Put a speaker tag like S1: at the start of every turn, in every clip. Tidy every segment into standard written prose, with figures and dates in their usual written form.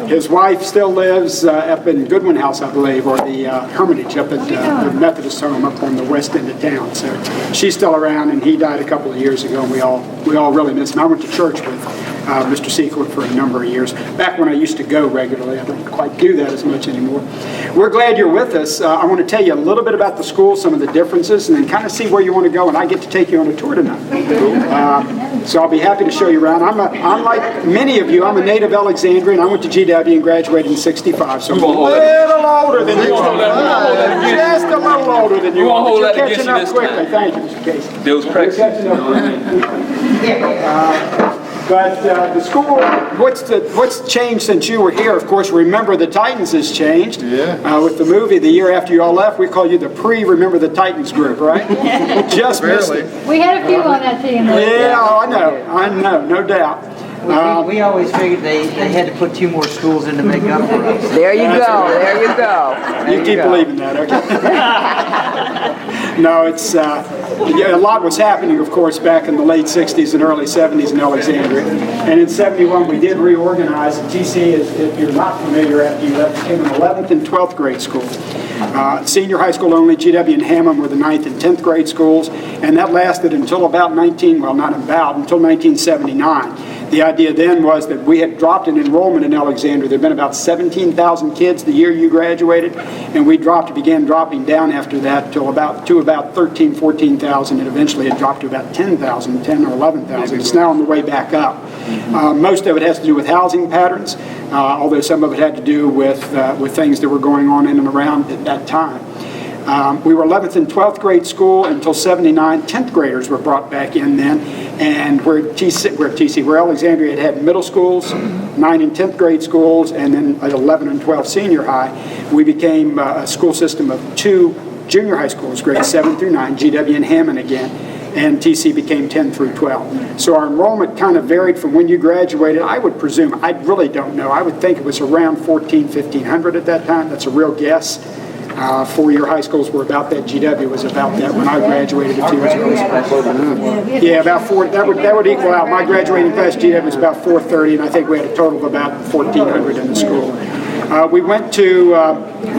S1: His wife still lives up in Goodwin House, I believe, or the Hermitage up at the Methodist home up on the west end of town. So she's still around, and he died a couple of years ago, and we all really miss him. I went to church with Mr. Seekler for a number of years. Back when I used to go regularly, I don't quite do that as much anymore. We're glad you're with us. I want to tell you a little bit about the school, some of the differences, and then kind of see where you want to go, and I get to take you on a tour tonight. So I'll be happy to show you around. I'm like many of you, I'm a native Alexandrian. I went to GW and graduated in '65, so I'm a little older than you are. Just a little older than you are. You're catching up quickly. Thank you, Mr. Casey.
S2: Those practices.
S1: But the school, what's changed since you were here? Of course, Remember the Titans has changed.
S3: Yeah.
S1: With the movie, the year after you all left, we call you the pre-Remember the Titans group, right? Just missed it.
S4: We had a few on that team.
S1: Yeah, I know, no doubt.
S5: We always figured they had to put 2 more schools in to make up for us.
S6: There you go. There you go.
S1: You keep believing that, okay? No, it's a lot was happening, of course, back in the late '60s and early '70s in Alexandria. And in '71, we did reorganize. And TC, if you're not familiar, after you left, became an 11th and 12th grade school. Senior high school only. GW and Hammond were the 9th and 10th grade schools, and that lasted until until 1979. The idea then was that we had dropped in enrollment in Alexandria. There had been about 17,000 kids the year you graduated, and we began dropping down after that to about 13,000, 14,000, and eventually it dropped to about 10,000, 10 or 11,000. It's now on the way back up. Most of it has to do with housing patterns, although some of it had to do with things that were going on in and around at that time. We were 11th and 12th grade school until '79. 10th graders were brought back in then, and where Alexandria had middle schools, 9th and 10th grade schools, and then at 11 and 12 senior high, we became a school system of 2 junior high schools, grades 7 through 9, GW and Hammond again, and TC became 10 through 12. So our enrollment kind of varied from when you graduated. I would presume, I really don't know, I would think it was around 1,500 at that time. That's a real guess. 4-year high schools were about that. GW was about that when I graduated a few years ago. Yeah, about 4. That would equal out. My graduating class GW was about 430, and I think we had a total of about 1,400 in the school. We went to,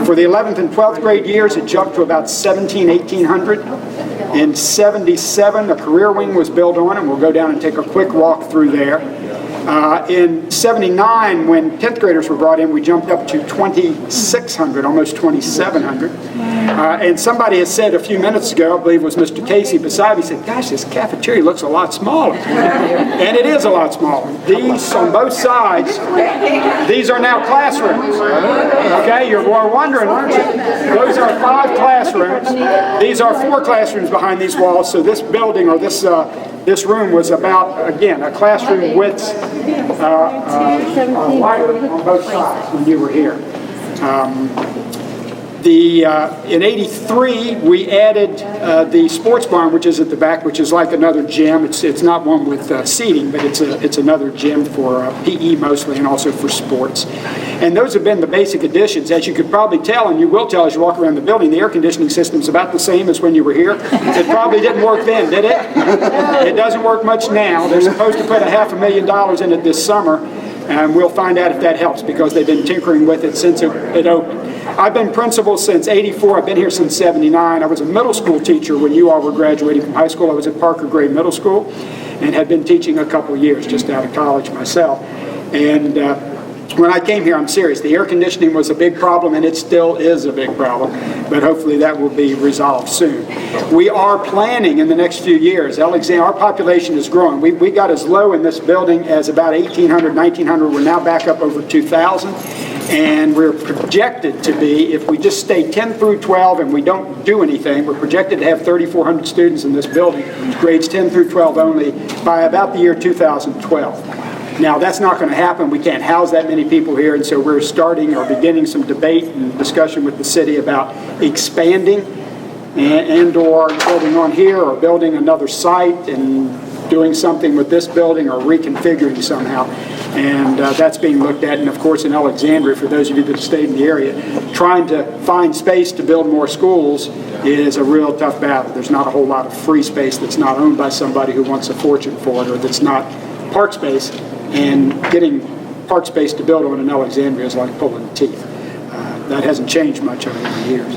S1: for the 11th and 12th grade years, it jumped to about 1,800. In '77, a career wing was built on, and we'll go down and take a quick walk through there. In '79, when 10th graders were brought in, we jumped up to 2,600, almost 2,700. And somebody has said a few minutes ago, I believe it was Mr. Casey beside me, said, gosh, this cafeteria looks a lot smaller. And it is a lot smaller. These, on both sides, these are now classrooms. Okay, you're wondering, aren't you? Those are 5 classrooms. These are 4 classrooms behind these walls, so this building, or this room was about, again, a classroom width wider on both sides when you were here. In '83, we added the sports barn, which is at the back, which is like another gym. It's not one with seating, but it's another gym for PE mostly, and also for sports. And those have been the basic additions. As you could probably tell, and you will tell as you walk around the building, the air conditioning system is about the same as when you were here. It probably didn't work then, did it? It doesn't work much now. They're supposed to put $500,000 in it this summer, and we'll find out if that helps, because they've been tinkering with it since it opened. I've been principal since '84. I've been here since '79. I was a middle school teacher when you all were graduating from high school. I was at Parker Gray Middle School and had been teaching a couple of years just out of college myself. And when I came here, I'm serious, the air conditioning was a big problem, and it still is a big problem, but hopefully that will be resolved soon. We are planning in the next few years. Our population is growing. We got as low in this building as about 1,800, 1,900. We're now back up over 2,000. And we're projected to be, if we just stay 10 through 12 and we don't do anything, we're projected to have 3,400 students in this building, grades 10 through 12 only, by about the year 2012. Now, that's not going to happen. We can't house that many people here, and so we're beginning some debate and discussion with the city about expanding and/or building on here, or building another site and doing something with this building, or reconfiguring somehow. And that's being looked at. And of course, in Alexandria, for those of you that have stayed in the area, trying to find space to build more schools is a real tough battle. There's not a whole lot of free space that's not owned by somebody who wants a fortune for it, or that's not park space. And getting park space to build on in Alexandria is like pulling teeth. That hasn't changed much over the years.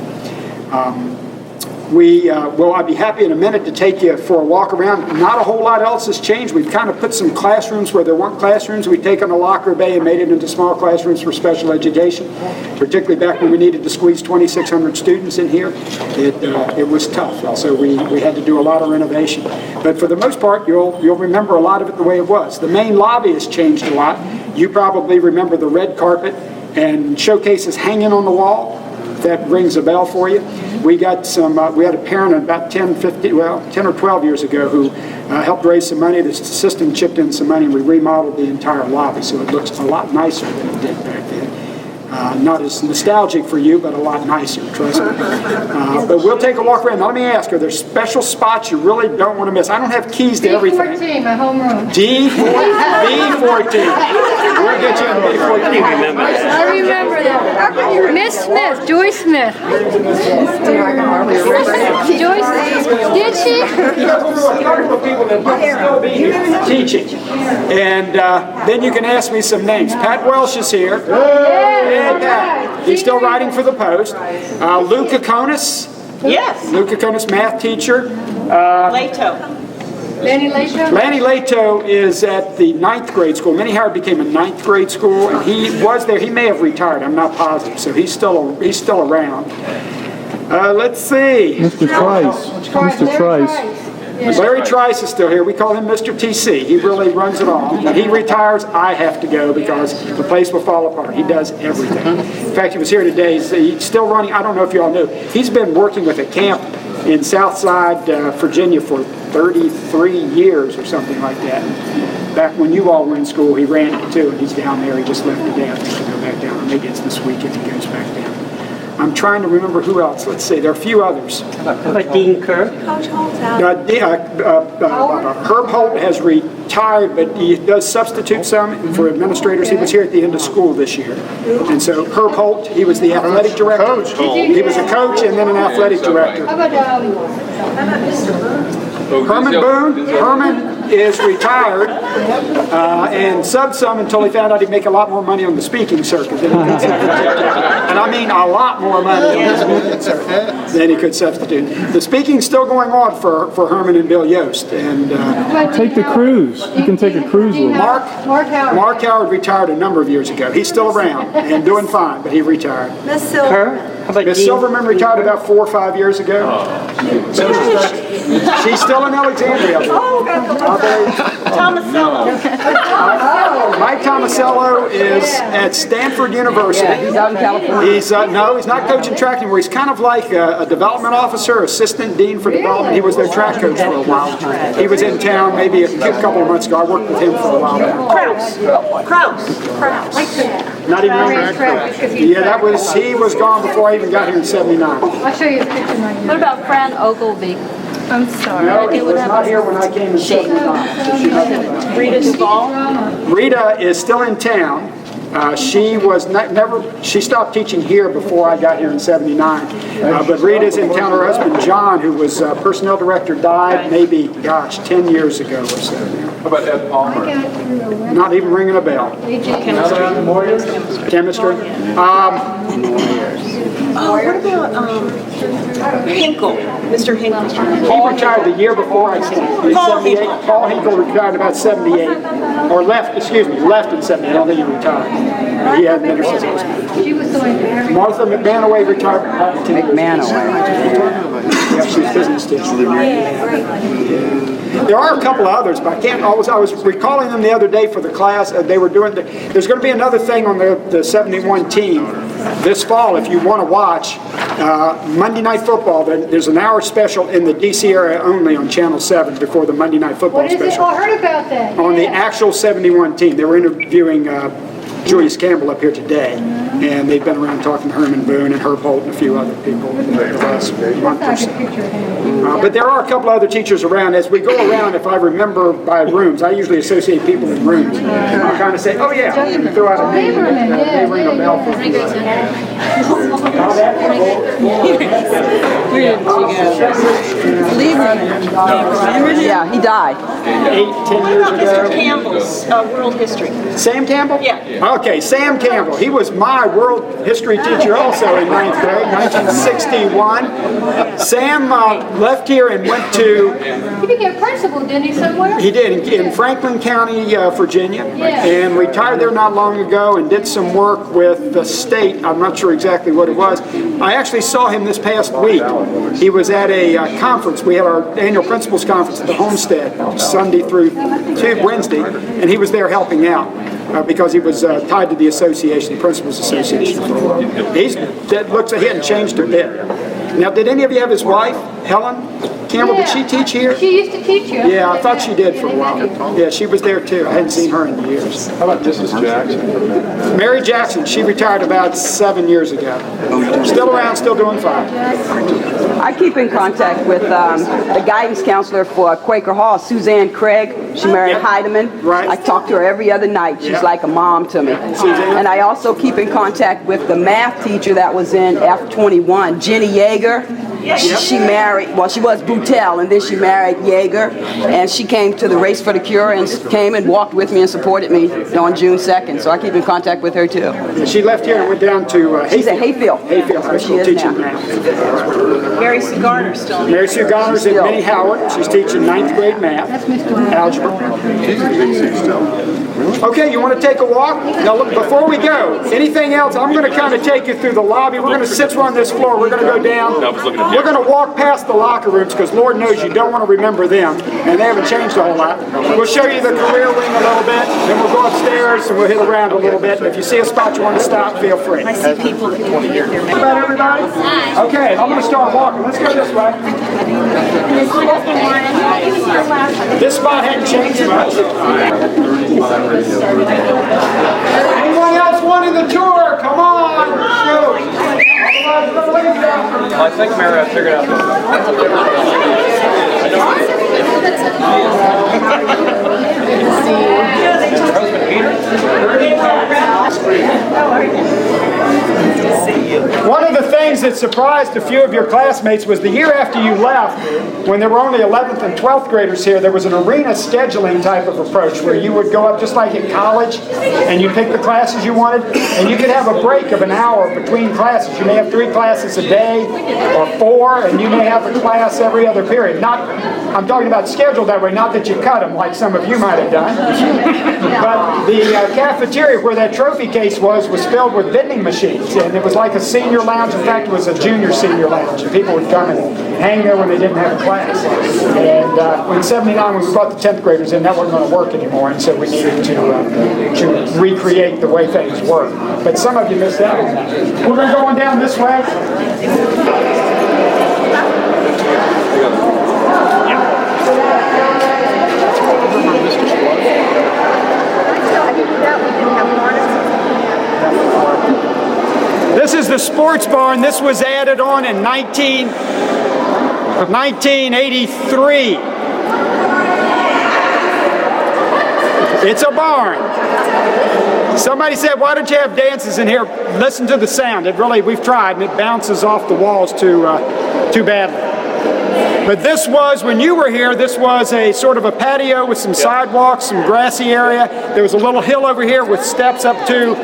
S1: Well, I'd be happy in a minute to take you for a walk around. Not a whole lot else has changed. We've kind of put some classrooms where there weren't classrooms. We've taken a locker bay and made it into small classrooms for special education, particularly back when we needed to squeeze 2,600 students in here. It was tough, and so we had to do a lot of renovation. But for the most part, you'll remember a lot of it the way it was. The main lobby has changed a lot. You probably remember the red carpet and showcases hanging on the wall. If that rings a bell for you. We got some, we had a parent about 10 or 12 years ago who helped raise some money. The system chipped in some money and we remodeled the entire lobby so it looks a lot nicer than it did back then. Not as nostalgic for you, but a lot nicer, trust me. But we'll take a walk around. Now let me ask, are there special spots you really don't want to miss? I don't have keys to everything.
S2: D14, my homeroom.
S1: D14. We'll get you in D14.
S2: I remember that. Miss Smith, Joyce Smith. Joyce, did she?
S1: People that might still be here teaching. And then you can ask me some names. Pat Welsh is here. He's still writing for the Post. Lou Kokonis.
S3: Yes.
S1: Lou Kokonis, math teacher.
S3: Lato.
S2: Lanny Lato?
S1: Lanny Lato is at the 9th grade school. Minnie Howard became a 9th grade school, and he was there. He may have retired. I'm not positive, so he's still around. Let's see.
S4: Mr. Trice. Mr. Trice.
S1: Larry Trice is still here. We call him Mr. TC. He really runs it all. When he retires, I have to go because the place will fall apart. He does everything. In fact, he was here today. He's still running. I don't know if you all knew. He's been working with a camp in Southside, Virginia for 33 years or something like that. Back when you all were in school, he ran it too, and he's down there. He just left today. I think to go back down. Maybe it's this week if he goes back down. I'm trying to remember who else. Let's see. There are a few others.
S3: But Dean Kerr?
S1: Herb Holt has retired, but he does substitute some for administrators. He was here at the end of school this year. And so Herb Holt, he was the athletic director. He was a coach and then an athletic director.
S2: How about
S1: Herman Boone. Herman is retired and subbed some until he found out he'd make a lot more money on the speaking circuit than he could substitute. And I mean a lot more money on the speaking circuit than he could substitute. The speaking's still going on for Herman and Bill Yost. And
S4: Take the cruise. You can take a cruise with
S2: Mark Howard.
S1: Mark Howard retired a number of years ago. He's still around and doing fine, but he retired.
S3: Miss Silverman.
S1: Miss Silverman retired about 4 or 5 years ago. She's still in Alexandria.
S3: Tomasello.
S1: Mike Tomasello is at Stanford University.
S6: Yeah, he's out in California.
S1: He's not coaching track anymore. He's kind of like a development officer, assistant dean for development. He was their track coach for a while. He was in town maybe a couple of months ago. I worked with him for a while now.
S3: Kraus.
S1: Not even yeah, he was gone before I even got here in '79.
S2: I'll show you the picture right
S7: What about Fran Ogilvy? I'm sorry.
S1: No, he was not here when I came in '79.
S3: Rita Duvall.
S1: Rita is still in town. She was she stopped teaching here before I got here in '79. But Rita's in town. Her husband, John, who was personnel director, died maybe, 10 years ago or so now.
S8: How about Ed Palmer?
S1: Not even ringing a bell. Chemistry.
S3: What about Hinkle? Mr. Hinkle.
S1: He retired the year before I came. He's 78. Paul Hinkle retired about 78. Or left in 78. I don't think he retired. He hadn't been here since I was born.
S2: She was going to every.
S1: Martha McManaway retired about 10 years.
S6: McManaway.
S1: Yeah, she's business teacher. There are a couple of others, but I can't always. I was recalling them the other day for the class. They were doing. There's going to be another thing on the 71 team this fall if you want to watch Monday Night Football. There's an hour special in the D.C. area only on Channel 7 before the Monday Night Football
S2: What is it?
S1: special.
S2: Oh, I heard about that.
S1: On the actual 71 team. They were interviewing Julius Campbell up here today. And they've been around talking to Herman Boone and Herb Holt and a few other people the last month or so. But there are a couple other teachers around. As we go around, if I remember by rooms, I usually associate people in rooms. I'll kind of say, oh yeah, and throw out a name and they ring a bell for me.
S6: Yeah, he died.
S1: 8-10 years ago.
S3: Mr. Campbell's world history.
S1: Sam Campbell?
S3: Yeah.
S1: Okay, Sam Campbell. He was my world history teacher also in 9th grade, 1961. Sam left here and went to...
S2: He became principal, didn't he, somewhere?
S1: He did, in Franklin County, Virginia,
S2: Yeah.
S1: and retired there not long ago and did some work with the state. I'm not sure exactly what it was. I actually saw him this past week. He was at a conference. We had our annual principals conference at the Homestead, Sunday through Wednesday, and he was there helping out. Because he was tied to the association, the Principals Association for a while. That looks like he hadn't changed a bit. Now, did any of you have his wife, Helen Campbell? Did she teach here?
S2: She used to teach you.
S1: Yeah, I thought she did for a while. Yeah, she was there too. I hadn't seen her in years.
S4: How about Mrs. Jackson?
S1: Mary Jackson, she retired about 7 years ago. Still around, still doing fine.
S6: I keep in contact with the guidance counselor for Quaker Hall, Suzanne Craig. She married Heidemann.
S1: Right.
S6: I talk to her every other night. She's like a mom to me.
S1: Suzanne?
S6: And I also keep in contact with the math teacher that was in F21, Jenny Yeager. She married, well, she was Boutel, and then she married Yeager, and she came to the Race for the Cure and came and walked with me and supported me on June 2nd, so I keep in contact with her too.
S1: She left here and went down to
S6: She's at Hayfield.
S1: Hayfield High
S6: Where she
S1: School
S6: is
S1: teaching
S6: now.
S1: math.
S3: Mary Sue Garner still.
S1: Mary Sue Garner's at Minnie Howard. She's teaching 9th grade math, algebra. Okay, you want to take a walk? Now, look, before we go, anything else? I'm going to kind of take you through the lobby. We're going to, since we're on this floor, we're going to go down. We're going to walk past the locker rooms because Lord knows you don't want to remember them, and they haven't changed a whole lot. We'll show you the career wing a little bit, then we'll go upstairs and we'll hit around a little bit. And if you see a spot you want to stop, feel free.
S3: I see people that want to get their
S1: How about everybody? Okay, I'm going to start walking. Let's go this way. This spot hadn't changed much. Anyone else wanting the tour? Come on! Shoot.
S8: I think Mary, I figured out
S1: One of the things that surprised a few of your classmates was the year after you left, when there were only 11th and 12th graders here, there was an arena scheduling type of approach where you would go up just like at college and you pick the classes you wanted, and you could have a break of an hour between classes. You may have 3 classes a day or 4, and you may have a class every other period. I'm talking about scheduled that way, not that you cut them like some of you might have done. But the cafeteria where that trophy case was filled with vending machines, and it was like a senior lounge. In fact, it was a junior senior lounge, and people would come and hang there when they didn't have a class. And in '79, when we brought the 10th graders in, that wasn't going to work anymore, and so we needed to recreate the way things work. But some of you missed out on that. We're going to go on down this way. This is the sports barn. This was added on in 1983. It's a barn. Somebody said, why don't you have dances in here? Listen to the sound. We've tried, and it bounces off the walls too badly. But this was, when you were here, this was a sort of a patio with some sidewalks, some grassy area. There was a little hill over here with steps up to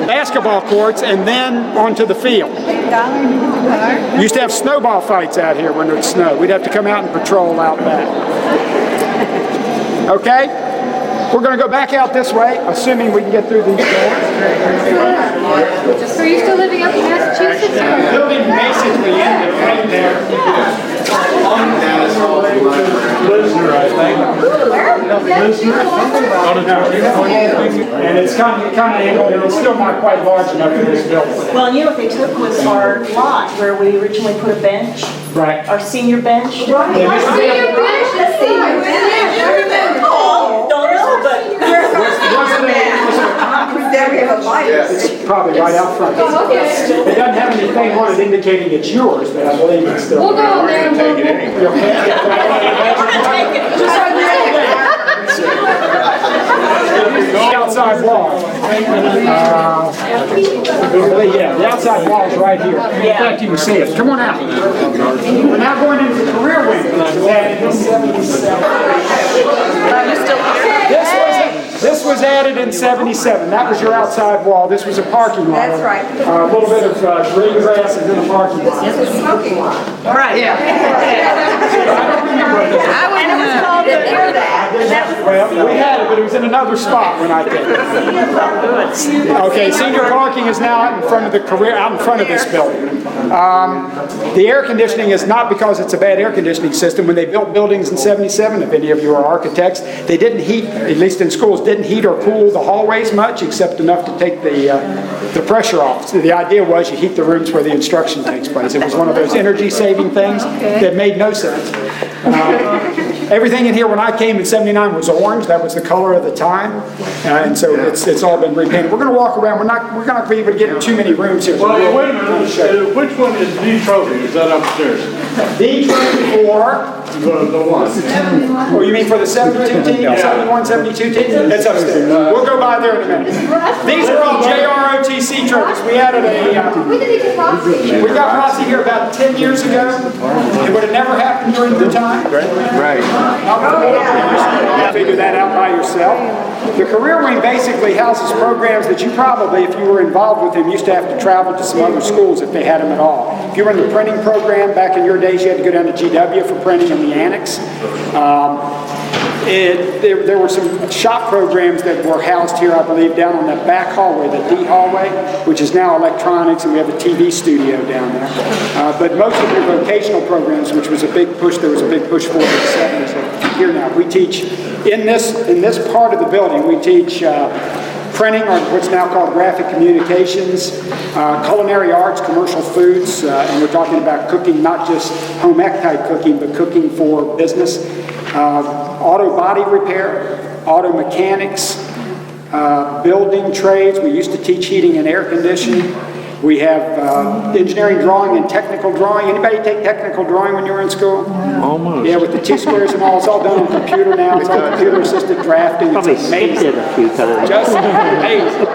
S1: basketball courts and then onto the field. We used to have snowball fights out here when it would snow. We'd have to come out and patrol out back. Okay? We're going to go back out this way, assuming we can get through these doors.
S2: So are you still living up in Massachusetts?
S1: The building basically ended right there.
S8: Lisner, I think.
S1: And it's kind of angled, and it's still not quite large enough for this building.
S3: Well, you know what they took was our lot where we originally put a bench,
S1: Right.
S3: our senior bench.
S2: Senior bench, that's
S3: Oh, don't know, but
S1: It's probably right right out front. It doesn't have anything on it indicating it's yours, but I believe it's still.
S2: We'll go there.
S1: The outside wall. Yeah, the outside wall is right here. In fact, you can see it. Come on out. We're now going into the career wing. This was added in 77. That was your outside wall. This was a parking lot.
S6: That's right.
S1: A little bit of green grass and then a parking lot.
S6: It's a smoking lot.
S3: Right.
S1: I don't remember this.
S6: I wouldn't have didn't hear that.
S1: Well, we had it, but it was in another spot when I did. Okay, senior parking is now out in front of the career, out in front of this building. The air conditioning is not because it's a bad air conditioning system. When they built buildings in 77, if any of you are architects, they didn't heat, at least in schools, didn't heat or cool the hallways much, except enough to take the pressure off. So the idea was you heat the rooms where the instruction takes place. It was one of those energy-saving things that made no sense. Everything in here when I came in 79 was orange. That was the color of the time. And so it's all been repainted. We're going to walk around. We're not be able to get in too many rooms here.
S8: Well, wait a minute. Which one is the trophy? Is that upstairs?
S1: The trophy for...
S8: The one.
S1: Oh, you mean for the 72 team, 71, 72 team? That's upstairs. We'll go by there in a minute. These are all JROTC trophies. We added we got Rossi here about 10 years ago. It would have never happened during the time.
S8: Right.
S1: Figure that out by yourself. The career wing basically houses programs that you probably, if you were involved with them, used to have to travel to some other schools if they had them at all. If you were in the printing program back in your days, you had to go down to GW for printing in the annex. There were some shop programs that were housed here, I believe, down on that back hallway, the D hallway, which is now electronics, and we have a TV studio down there. But most of the vocational programs, which was a big push, there was a big push for in the 70s. Here now, we teach, in this part of the building, we teach printing, or what's now called graphic communications, culinary arts, commercial foods, and we're talking about cooking, not just home ec type cooking, but cooking for business. Auto body repair, auto mechanics, building trades. We used to teach heating and air conditioning. We have engineering drawing and technical drawing. Anybody take technical drawing when you were in school?
S4: Almost.
S1: Yeah, with the T-squares and all. It's all done on computer now. It's all computer-assisted drafting. It's amazing. Just amazing.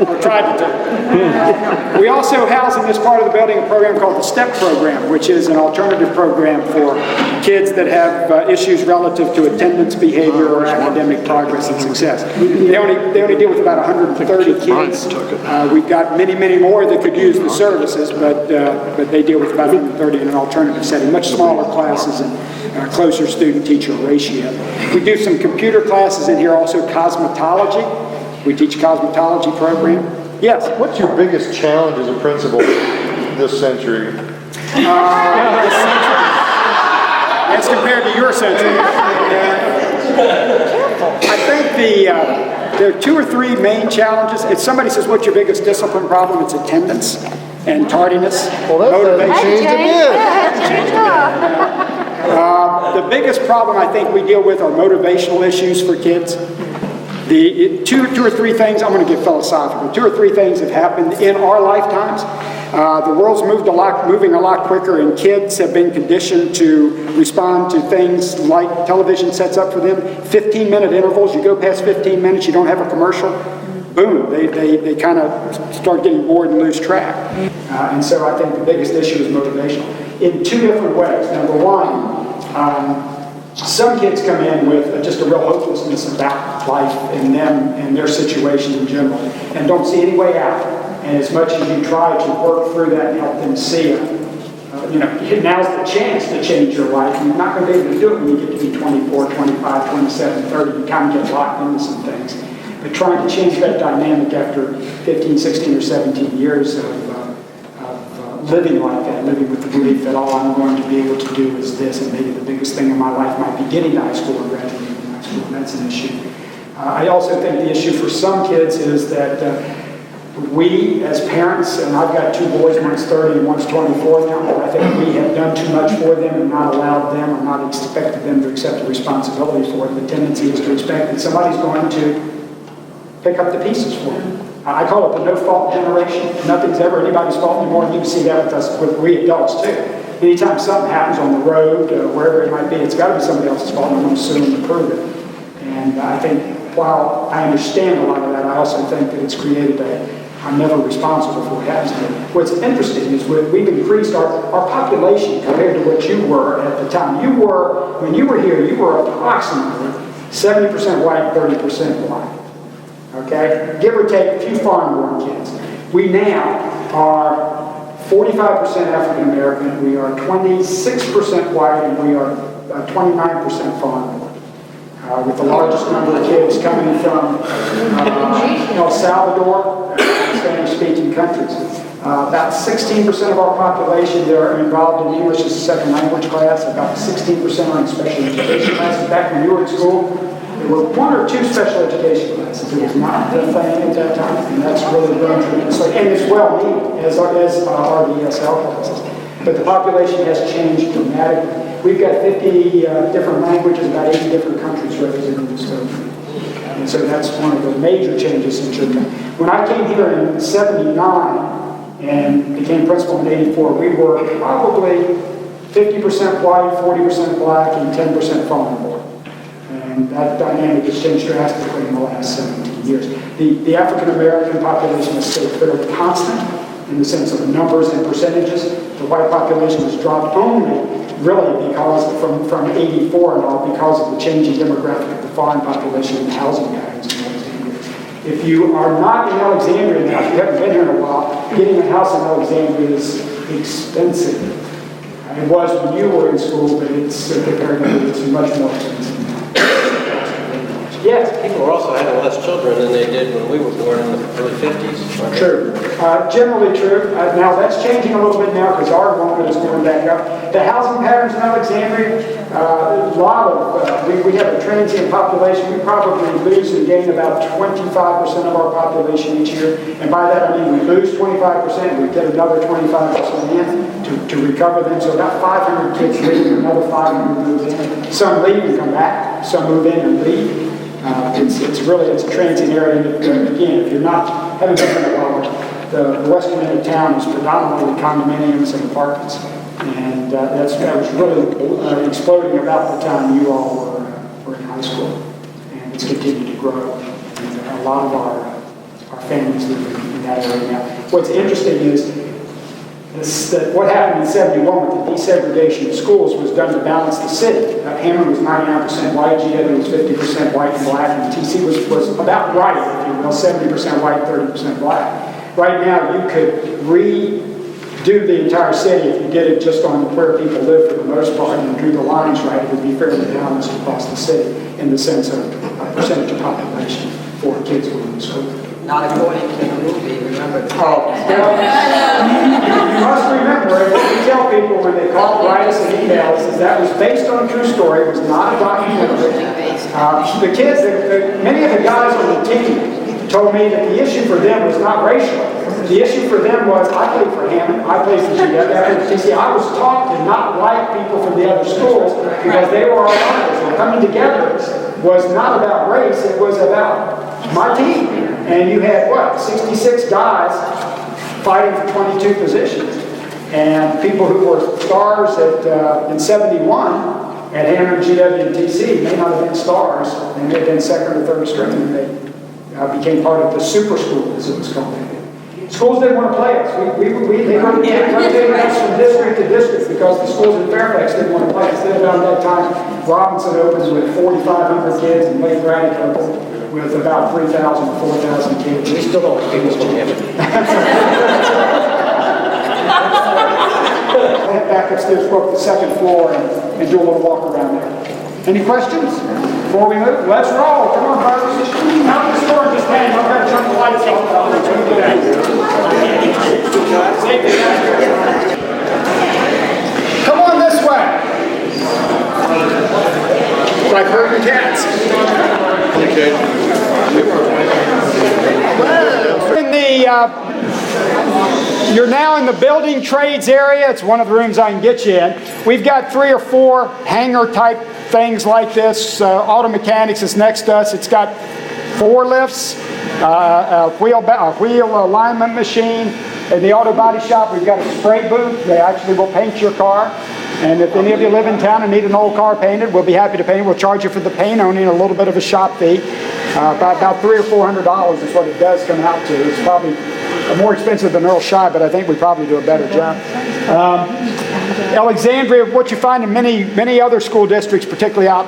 S1: Or tried to do. We also house in this part of the building a program called the STEP program, which is an alternative program for kids that have issues relative to attendance, behavior, or academic progress and success. They only deal with about 130 kids. We've got many, many more that could use the services, but they deal with about 130 in an alternative setting, much smaller classes and closer student-teacher ratio. We do some computer classes in here, also cosmetology. We teach cosmetology program. Yes?
S9: What's your biggest challenge as a principal this century?
S1: As compared to your century. I think there are 2 or 3 main challenges. If somebody says, what's your biggest discipline problem? It's attendance and tardiness, motivation. The biggest problem I think we deal with are motivational issues for kids. The two or three things, I'm going to get philosophical, 2 or 3 things have happened in our lifetimes. The world's moving a lot quicker, and kids have been conditioned to respond to things like television sets up for them. 15-minute intervals, you go past 15 minutes, you don't have a commercial, boom, they kind of start getting bored and lose track. And so I think the biggest issue is motivational. In 2 different ways. Number one, some kids come in with just a real hopelessness about life and them and their situation in general, and don't see any way out. And as much as you try to work through that and help them see it, now's the chance to change your life. You're not going to be able to do it when you get to be 24, 25, 27, 30. You kind of get locked into some things. But trying to change that dynamic after 15, 16, or 17 years of living like that, living with the belief that all I'm going to be able to do is this, and maybe the biggest thing in my life might be getting to high school or graduating from high school, and that's an issue. I also think the issue for some kids is that we, as parents, and I've got 2 boys, one's 30 and one's 24 now, but I think we have done too much for them and not allowed them or not expected them to accept the responsibility for it. The tendency is to expect that somebody's going to pick up the pieces for them. I call it the no-fault generation. Nothing's ever anybody's fault anymore. You can see that with us, with we adults too. Anytime something happens on the road, wherever it might be, it's got to be somebody else's fault, and I'm going to sue them to prove it. And I think while I understand a lot of that, I also think that it's created I'm never responsible for what happens to me. What's interesting is we've increased our population compared to what you were at the time. When you were here, you were approximately 70% white, 30% black. Okay? Give or take a few foreign-born kids. We now are 45% African American, we are 26% white, and we are 29% foreign-born. With the largest number of kids coming from El Salvador, Spanish-speaking countries. About 16% of our population are involved in English as a second language class. About 16% are in special education classes. Back when you were in school, there were 1 or 2 special education classes. It was not the thing at that time, and that's really grown tremendously. And it's well needed, as are the ESL classes. But the population has changed dramatically. We've got 50 different languages, about 80 different countries represented in this country. And so that's one of the major changes since your time. When I came here in 79 and became principal in 84, we were probably 50% white, 40% black, and 10% foreign-born. And that dynamic has changed drastically in the last 17 years. The African-American population has stayed fairly constant in the sense of numbers and percentages. The white population has dropped only really because from 84 and all, because of the changing demographic of the foreign population and housing patterns in Alexandria. If you are not in Alexandria now, if you haven't been here in a while, getting a house in Alexandria is expensive. It was when you were in school, but it's comparatively it's much more expensive now. Yes?
S10: People are also having less children than they did when we were born in the early 50s.
S1: True. Generally true. Now that's changing a little bit now because our enrollment is going back up. The housing patterns in Alexandria, a lot of, we have a transient population. We probably lose and gain about 25% of our population each year. And by that I mean we lose 25%, we get another 25% in to recover them. So about 500 kids leave, another 500 move in. Some leave and come back. Some move in and leave. It's a transient area. And again, if you're not, haven't been here a while, the western end of town is predominantly condominiums and apartments. And that was really exploding about the time you all were in high school. And it's continued to grow. And a lot of our families live in that area now. What's interesting is that what happened in 71 with the desegregation of schools was done to balance the city. Hammond was 99% white, GW was 50% white and black, and TC was about right, if you will, 70% white, 30% black. Right now, you could redo the entire city if you did it just on where people live for the most part and drew the lines right. It would be fairly balanced across the city in the sense of percentage of population for kids going to school.
S5: Not according to the movie, remember?
S1: You must remember, what we tell people when they call, write us an email, is that was based on a true story. It was not a documentary. The kids, many of the guys on the team told me that the issue for them was not racial. The issue for them was, I played for Hammond, I played for GW. I was taught to not like people from the other schools because they were all rivals. And coming together was not about race, it was about my team. And you had, 66 guys fighting for 22 positions. And people who were stars in 71 at Hammond, GW, and TC may not have been stars. They may have been second or third string, and they became part of the super school, as it was called. Schools didn't want to play us. They rotated us from district to district because the schools in Fairfax didn't want to play us. Then around that time, Robinson opens with 4,500 kids and Lake Braddock with about 3,000 to 4,000 kids. We still don't think it's going to happen. I'll head back upstairs, go up the second floor, and do a little walk around there. Any questions before we move? Let's roll. Come on, brothers. Out the store and just hang. I've got to turn the lights off. Come on this way. Like herding cats. You're now in the building trades area. It's one of the rooms I can get you in. We've got 3 or 4 hangar type things like this. Auto Mechanics is next to us. It's got 4 lifts, a wheel alignment machine. In the auto body shop, we've got a spray booth. They actually will paint your car. And if any of you live in town and need an old car painted, we'll be happy to paint it. We'll charge you for the paint, only a little bit of a shop fee. About $300 or $400 is what it does come out to. It's probably more expensive than Earl Shy, but I think we probably do a better job. Alexandria, what you find in many other school districts, particularly out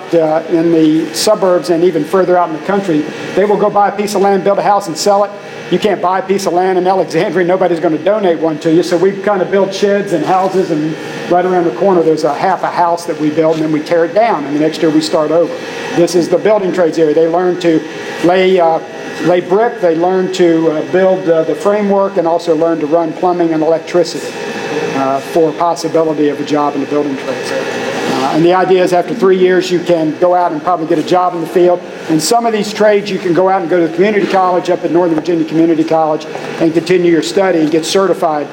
S1: in the suburbs and even further out in the country, they will go buy a piece of land, build a house, and sell it. You can't buy a piece of land in Alexandria. Nobody's going to donate one to you. So we kind of build sheds and houses, and right around the corner there's a half a house that we build, and then we tear it down, and the next year we start over. This is the building trades area. They learn to lay brick. They learn to build the framework, and also learn to run plumbing and electricity for a possibility of a job in the building trades area. And the idea is after 3 years you can go out and probably get a job in the field. In some of these trades you can go out and go to the community college up at Northern Virginia Community College and continue your study and get certified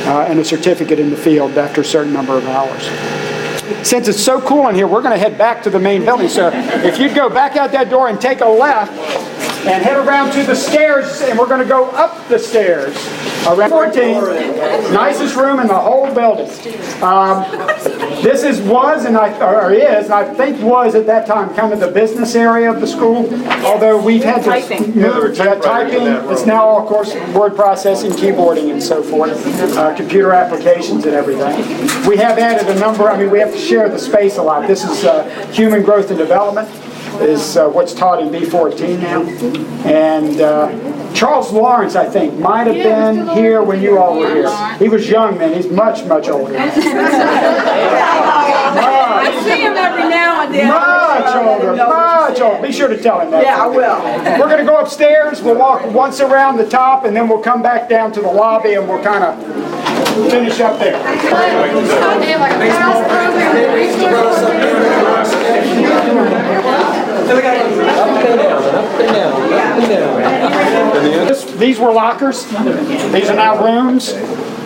S1: and a certificate in the field after a certain number of hours. Since it's so cool in here, we're going to head back to the main building. So if you'd go back out that door and take a left and head around to the stairs, and we're going to go up the stairs. Around 14, nicest room in the whole building. This is and I think was at that time kind of the business area of the school. Although we've had to move typing. It's now, of course, word processing, keyboarding, and so forth, computer applications and everything. We have added a number. I mean, we have to share the space a lot. This is human growth and development. Is what's taught in B14 now. And Charles Lawrence, I think, might have been here when you all were here. He was young then. He's much, much older.
S6: I see him every now and then.
S1: Much older. Be sure to tell him that.
S6: Yeah, I will.
S1: We're going to go upstairs. We'll walk once around the top, and then we'll come back down to the lobby, and we'll kind of finish up there.
S2: They have like a class program, a resource
S1: These were lockers. These are now rooms.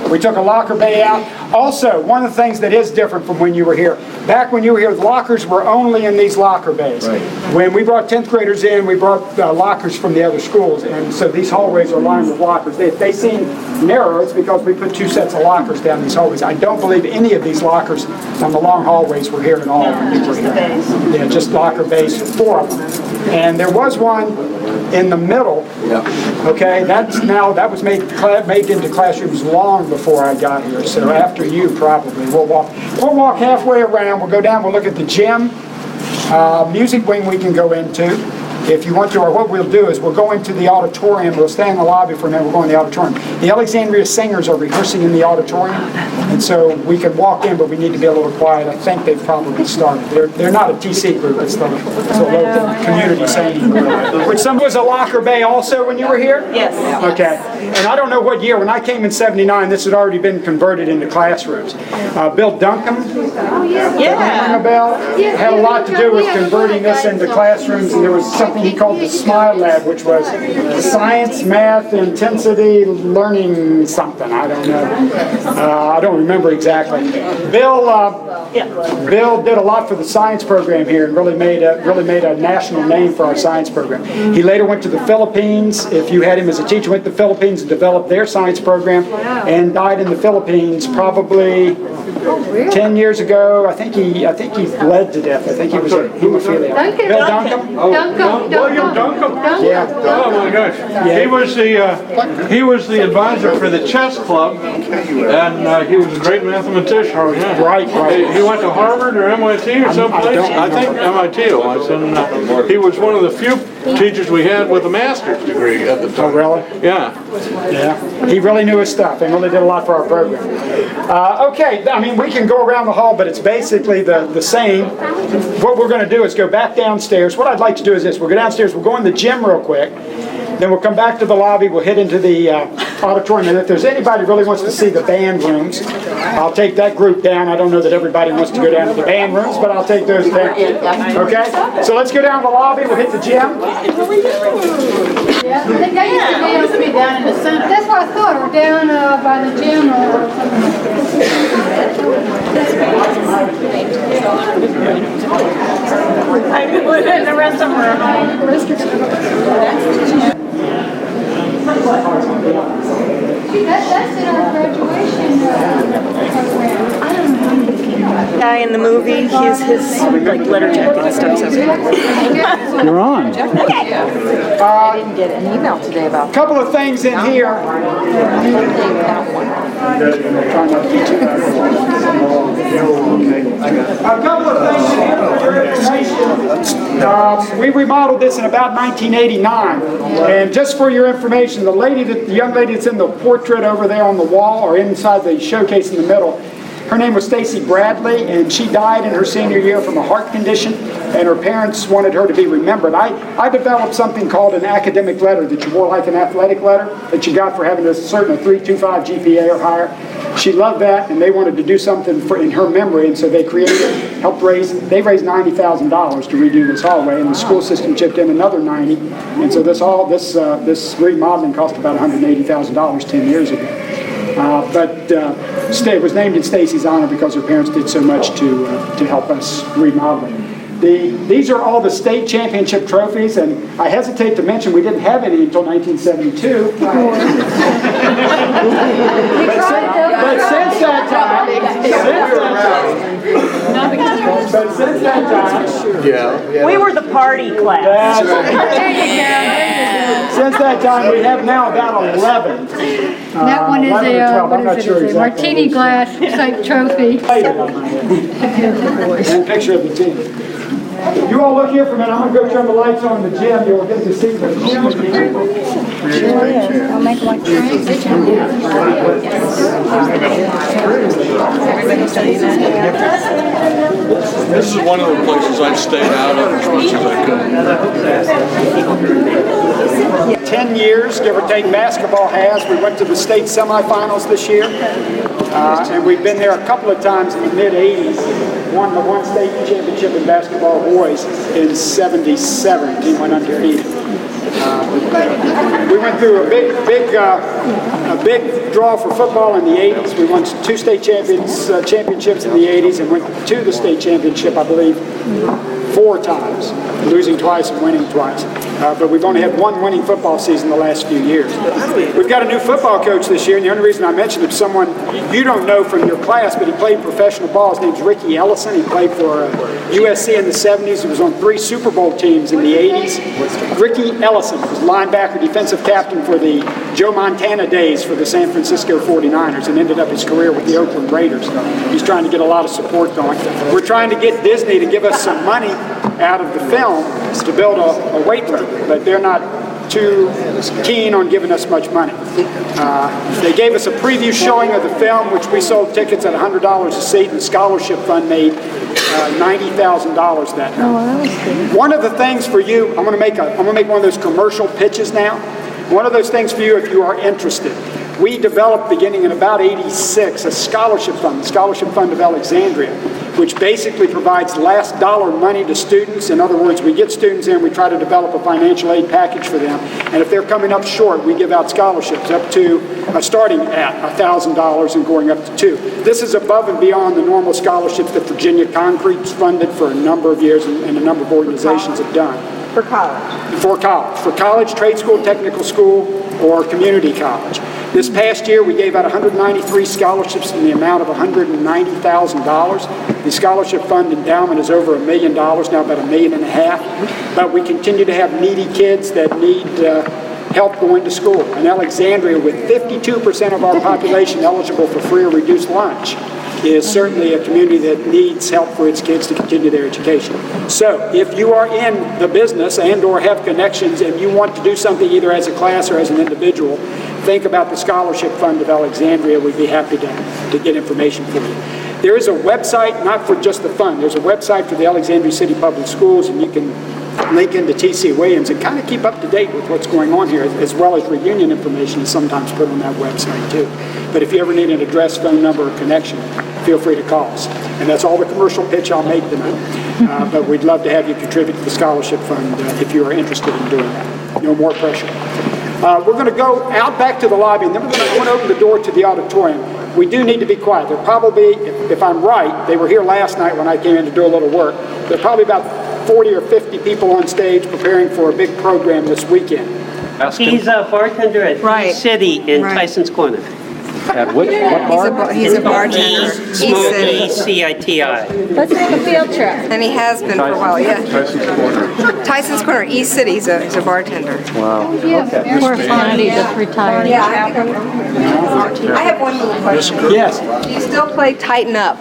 S1: We took a locker bay out. Also, one of the things that is different from when you were here, back when you were here, the lockers were only in these locker bays. Right. When we brought 10th graders in, we brought lockers from the other schools, and so these hallways are lined with lockers. They seem narrow, it's because we put 2 sets of lockers down these hallways. I don't believe any of these lockers on the long hallways were here at all when you were here. Yeah, just locker bays, 4 of them. And there was one in the middle. Okay, that was made into classrooms long before I got here. So after you, probably we'll walk halfway around. We'll go down. We'll look at the gym, music wing we can go into. If you want to, or what we'll do is we'll go into the auditorium. We'll stay in the lobby for a minute. We'll go in the auditorium. The Alexandria Singers are rehearsing in the auditorium, and so we can walk in, but we need to be a little quiet. I think they've probably started. They're not a TC group. It's a local community singing group. Which some was a locker bay also when you were here?
S3: Yes.
S1: Okay. And I don't know what year. When I came in '79, this had already been converted into classrooms. Bill Duncan, ring a bell, had a lot to do with converting this into classrooms, and there was something he called the Smile Lab, which was science, math, intensity, learning something. I don't know. I don't remember exactly. Bill did a lot for the science program here and really made a national name for our science program. He later went to the Philippines. If you had him as a teacher, went to the Philippines and developed their science program, and died in the Philippines probably 10 years ago. I think he bled to death. I think he was a hemophiliac. Bill Duncan.
S8: William Duncan?
S1: Yeah.
S8: Oh my gosh.
S1: Yeah.
S8: He was the advisor for the chess club, and he was a great mathematician.
S1: Right.
S8: He went to Harvard or MIT or someplace. I think MIT it was, and he was one of the few teachers we had with a master's degree at the time.
S1: Oh, really?
S8: Yeah.
S1: He really knew his stuff and really did a lot for our program. Okay, I mean, we can go around the hall, but it's basically the same. What we're going to do is go back downstairs. What I'd like to do is this. We'll go downstairs. We'll go in the gym real quick. Then we'll come back to the lobby. We'll head into the auditorium. And if there's anybody who really wants to see the band rooms, I'll take that group down. I don't know that everybody wants to go down to the band rooms, but I'll take those down. Okay? So let's go down to the lobby. We'll hit the gym.
S2: Yeah, I think they used to be down in the center. That's what I thought, or down by the gym or
S3: I knew it, and the rest of them
S2: That's in our graduation program. I don't know.
S3: guy in the movie, his like letter jacket and stuff. So.
S4: You're on.
S7: I didn't get an email today about
S1: A couple of things in here. A couple of things in here for your information. We remodeled this in about 1989, and just for your information, the young lady that's in the portrait over there on the wall or inside the showcase in the middle, her name was Stacy Bradley, and she died in her senior year from a heart condition, and her parents wanted her to be remembered. I developed something called an academic letter that you wore like an athletic letter that you got for having a 3.25 GPA or higher. She loved that, and they wanted to do something in her memory, and so they raised $90,000 to redo this hallway, and the school system chipped in another $90,000, and so this remodeling cost about $180,000 10 years ago. But it was named in Stacy's honor because her parents did so much to help us remodel it. These are all the state championship trophies, and I hesitate to mention we didn't have any until 1972. But since that time,
S3: We were the party class.
S1: Since that time, we have now about 11.
S2: That one is
S1: 11 or 12, I'm not sure
S2: a
S1: exactly.
S2: martini glass type trophy.
S1: And picture of the team. You all look here for a minute. I'm going to go turn the lights on in the gym. You'll get to see them.
S2: I'll make one transition.
S8: This is one of the places I've stayed out of as much as I could.
S1: 10 years, give or take, basketball has. We went to the state semifinals this year, and we've been there a couple of times in the mid-'80s. Won the one state championship in basketball boys in '77. Team went undefeated. We went through a big draw for football in the '80s. We won 2 state championships in the '80s, and went to the state championship, I believe, 4 times, losing twice and winning twice. But we've only had one winning football season the last few years. We've got a new football coach this year, and the only reason I mentioned him is someone you don't know from your class, but he played professional ball. His name's Ricky Ellison. He played for USC in the '70s. He was on 3 Super Bowl teams in the '80s. Ricky Ellison was linebacker, defensive captain for the Joe Montana days for the San Francisco 49ers, and ended up his career with the Oakland Raiders. He's trying to get a lot of support going. We're trying to get Disney to give us some money out of the film to build a weight room, but they're not too keen on giving us much money. They gave us a preview showing of the film, which we sold tickets at $100 a seat, and the scholarship fund made $90,000 that night. One of the things for you, I'm going to make one of those commercial pitches now. One of those things for you, if you are interested. We developed, beginning in about '86, a scholarship fund, the Scholarship Fund of Alexandria, which basically provides last dollar money to students. In other words, we get students in, we try to develop a financial aid package for them, and if they're coming up short, we give out scholarships up to starting at $1,000 and going up to $2,000. This is above and beyond the normal scholarships that Virginia Concrete's funded for a number of years, and a number of organizations have done.
S3: For college.
S1: For college, trade school, technical school, or community college. This past year, we gave out 193 scholarships in the amount of $190,000. The scholarship fund endowment is over $1 million, now about $1.5 million. But we continue to have needy kids that need help going to school. In Alexandria, with 52% of our population eligible for free or reduced lunch, is certainly a community that needs help for its kids to continue their education. So if you are in the business and or have connections and you want to do something either as a class or as an individual, think about the Scholarship Fund of Alexandria. We'd be happy to get information for you. There is a website, not for just the fund, there's a website for the Alexandria City Public Schools, and you can Lincoln to T.C. Williams, and kind of keep up to date with what's going on here, as well as reunion information is sometimes put on that website too. But if you ever need an address, phone number, or connection, feel free to call us. And that's all the commercial pitch I'll make tonight. But we'd love to have you contribute to the scholarship fund if you are interested in doing that. No more pressure. We're going to go out back to the lobby, and then we're going to open the door to the auditorium. We do need to be quiet. There probably, if I'm right, they were here last night when I came in to do a little work. There are probably about 40 or 50 people on stage preparing for a big program this weekend.
S11: He's a bartender at
S7: Right.
S11: E-City in
S7: Right.
S11: Tyson's Corner.
S8: At what bar?
S7: He's a bartender.
S11: Smoky E-C-I-T-I.
S2: Let's take a field trip.
S7: And he has been for a while, yeah.
S8: Tyson's Corner.
S7: Tyson's Corner, East City, he's a bartender.
S8: Wow.
S2: Correspondent just retired.
S7: Yeah, I have one little question.
S1: Yes.
S7: Do you still play Tighten Up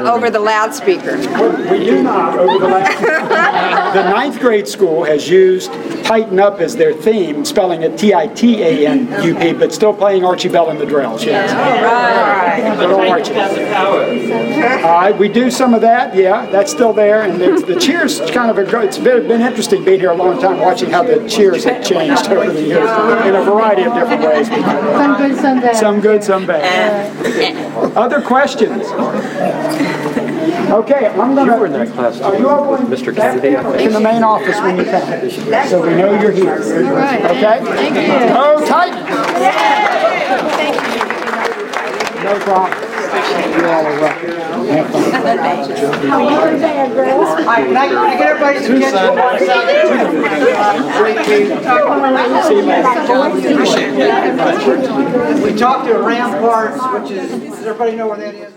S7: over the loudspeaker?
S1: We do not. Over the last, the 9th grade school has used Tighten Up as their theme, spelling it T-I-T-A-N-U-P, but still playing Archie Bell and the Drills. Yes. Little Archie. We do some of that. Yeah, that's still there. And the cheers kind of it's been interesting being here a long time, watching how the cheers have changed over the years in a variety of different ways.
S2: Some good, some bad.
S1: Some good, some bad. Other questions? Okay, I'm going to... You were in that class with Mr. Kennedy, I think. In the main office when you come, so we know you're here.
S2: All right.
S1: Okay?
S2: Thank you.
S1: Oh, tight! No problem. You all are welcome. Have fun.
S5: Can I get everybody's attention? We talked to Ram Parks, which is, does everybody know where that is?